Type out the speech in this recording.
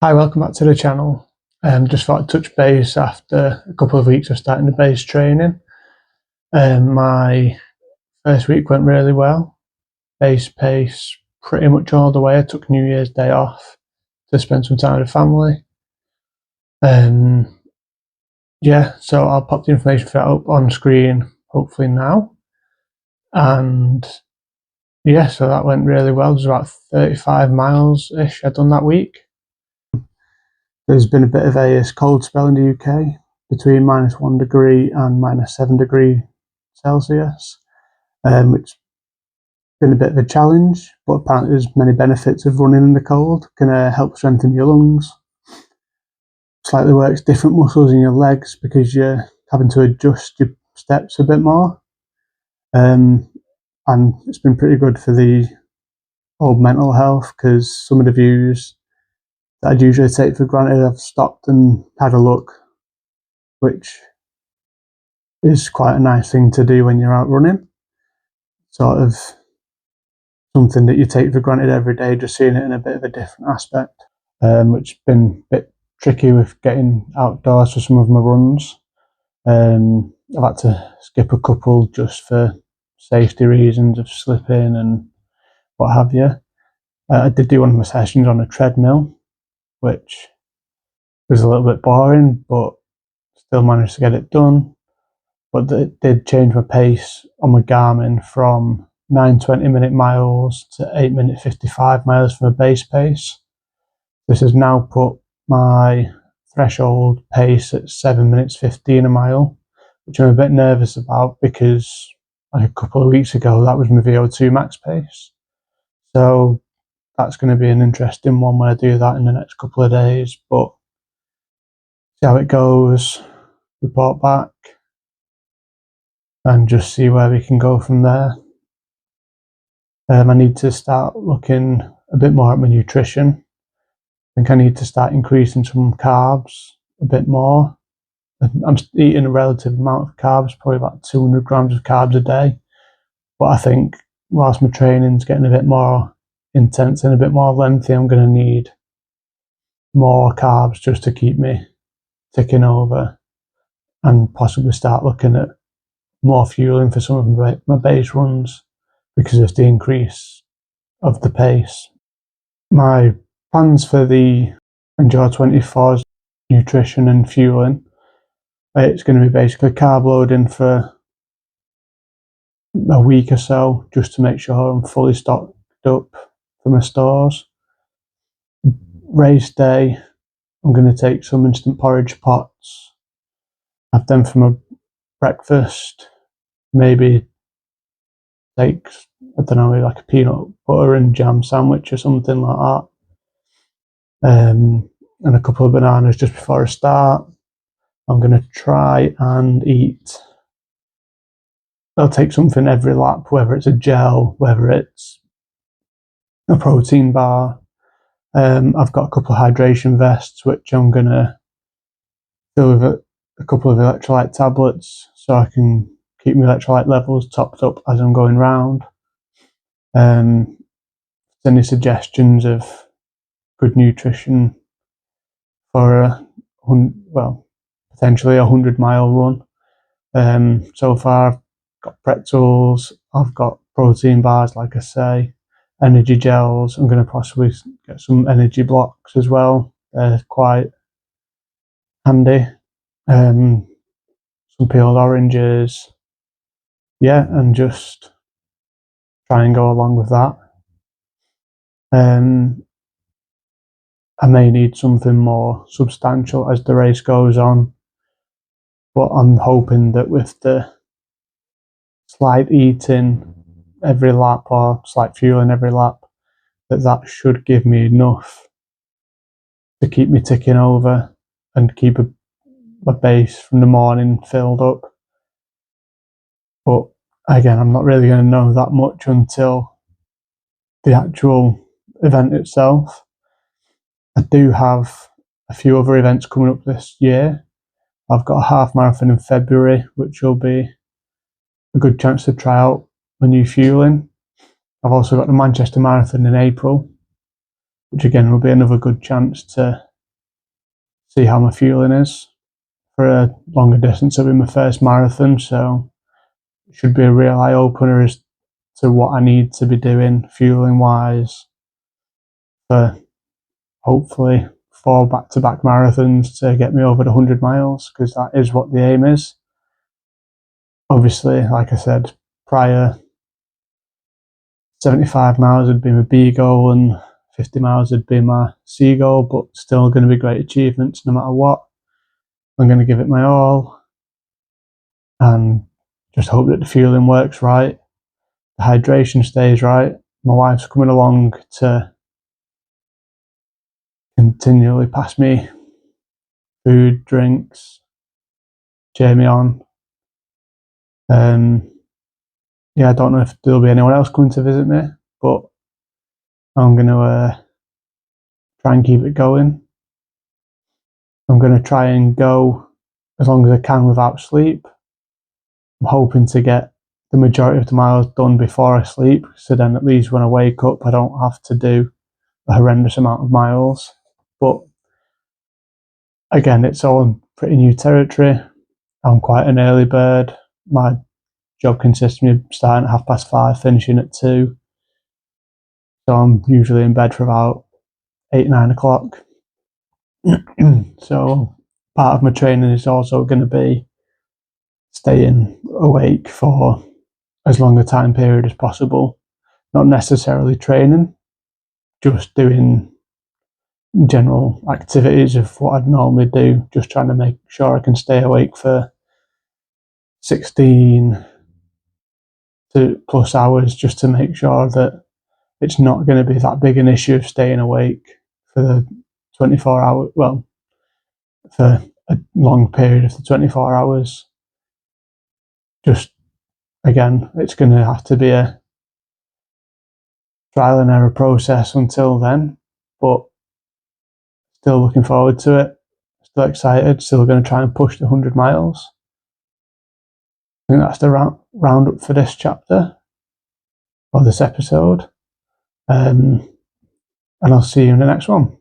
Hi, welcome back to the channel. Just thought I'd touch base after a couple of weeks of starting the base training. My first week went really well. Base pace pretty much all the way. I took New Year's Day off to spend some time with the family. So I'll pop the information for that up on screen hopefully now. And yeah, so that went really well. It was about 35 miles-ish I'd done that week. There's been a bit of a cold spell in the UK between -1 degree and -7 degree Celsius, which has been a bit of a challenge, but apparently there's many benefits of running in the cold. Can help strengthen your lungs, slightly works different muscles in your legs because you're having to adjust your steps a bit more, and it's been pretty good for the old mental health because some of the views that I'd usually take for granted I've stopped and had a look, which is quite a nice thing to do when you're out running. Sort of something that you take for granted every day, just seeing it in a bit of a different aspect, which has been a bit tricky with getting outdoors for some of my runs. I've had to skip a couple just for safety reasons of slipping and what have you. I did do one of my sessions on a treadmill, which was a little bit boring, but still managed to get it done. But it did change my pace on my Garmin from 9 20-minute miles to 8-minute 55 miles from a base pace. This has now put my threshold pace at 7 minutes 15 a mile, which I'm a bit nervous about because like a couple of weeks ago that was my VO2 max pace. So that's going to be an interesting one when I do that in the next couple of days, but see how it goes, report back, and just see where we can go from there. I need to start looking a bit more at my nutrition. I think I need to start increasing some carbs a bit more. I'm eating a relative amount of carbs, probably about 200 grams of carbs a day. But I think whilst my training's getting a bit more intense and a bit more lengthy, I'm going to need more carbs just to keep me ticking over and possibly start looking at more fueling for some of my base runs because of the increase of the pace. My plans for the Endure 24's nutrition and fueling, it's going to be basically carb loading for a week or so just to make sure I'm fully stocked up for my stores. Race day, I'm going to take some instant porridge pots, have them for my breakfast, maybe take, I don't know, like a peanut butter and jam sandwich or something like that, and a couple of bananas just before I start. I'm going to try and eat, I'll take something every lap, whether it's a gel, whether it's a protein bar. I've got a couple of hydration vests which I'm going to fill with a couple of electrolyte tablets so I can keep my electrolyte levels topped up as I'm going round. Any suggestions of good nutrition for potentially a 100-mile run? So far I've got pretzels, I've got protein bars, like I say, energy gels. I'm going to possibly get some energy blocks as well. They're quite handy. Some peeled oranges, and just try and go along with that. I may need something more substantial as the race goes on, but I'm hoping that with the slight eating every lap or slight fueling every lap, that should give me enough to keep me ticking over and keep my base from the morning filled up. But again, I'm not really going to know that much until the actual event itself. I do have a few other events coming up this year. I've got a half marathon in February, which will be a good chance to try out my new fueling. I've also got the Manchester Marathon in April, which again will be another good chance to see how my fueling is for a longer distance. It'll be my first marathon, so it should be a real eye-opener as to what I need to be doing fueling-wise for hopefully 4 back-to-back marathons to get me over the 100 miles, because that is what the aim is. Obviously, like I said, prior 75 miles would be my B goal and 50 miles would be my C goal, but still going to be great achievements no matter what. I'm going to give it my all and just hope that the fueling works right, the hydration stays right. My wife's coming along to continually pass me food, drinks, cheer me on. Yeah, I don't know if there'll be anyone else coming to visit me, but I'm going to try and keep it going. I'm going to try and go as long as I can without sleep. I'm hoping to get the majority of the miles done before I sleep, so then at least when I wake up I don't have to do a horrendous amount of miles. But again, it's all pretty new territory. I'm quite an early bird. My job consists of me starting at 5:30, finishing at 2. So I'm usually in bed for about 8-9 o'clock. So part of my training is also going to be staying awake for as long a time period as possible. Not necessarily training, just doing general activities of what I'd normally do, just trying to make sure I can stay awake for 16 to plus hours, just to make sure that it's not going to be that big an issue of staying awake for the 24 hour, well, for a long period of the 24 hours. Just, again, it's going to have to be a trial and error process until then, but still looking forward to it, still excited, still going to try and push the 100 miles. I think that's the roundup for this chapter, or this episode, and I'll see you in the next one.